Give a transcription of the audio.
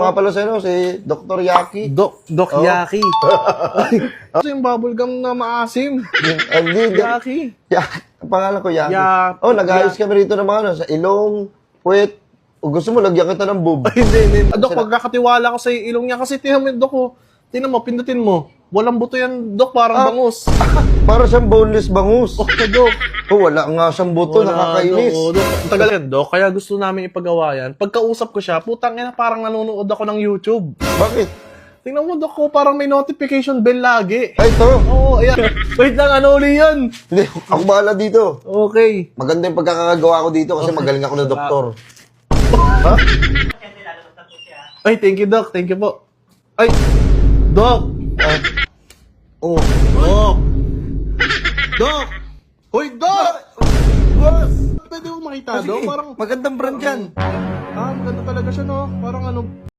nga pala sa'yo, si Dr. Yaki. Doc Yaki. Ito yung bubblegum na maasim. Hindi, Yaki. Ang pangalan ko Yaki. Ya- Nag-ayos kami rito ng mga sa ilong, puwet. O gusto mo, lagyan kita ng boob. Hindi. Dok, pagkakatiwala ko sa ilong niya kasi tinan mo yung Dok, oh. Tinan mo, pindutin mo. Walang buto yan, Dok, parang bangus. Para siyang boneless bangus. Okay, Dok. Wala nga siyang buto, nakakainis. Dok. Ang tagal yan, Dok. Kaya gusto namin ipagawa yan. Pagkausap ko siya, putang ina, parang nanonood ako ng YouTube. Bakit? Tingnan mo, Dok, parang may notification bell lagi. Ay, ito. Oo, ayan. Wait lang, ano uli yan? Hindi, ako bahala dito. Okay. Maganda yung pagkakagawa ko dito kasi magaling ako na doktor. Ha? Ay, thank you, Doc. Thank you po. Ay, Doc. Oh. Doc. Doc. Hoy, Doc! Boss! Pwede mo makita, Doc? Parang, Magandang brand yan. maganda talaga siya, no? Parang ano,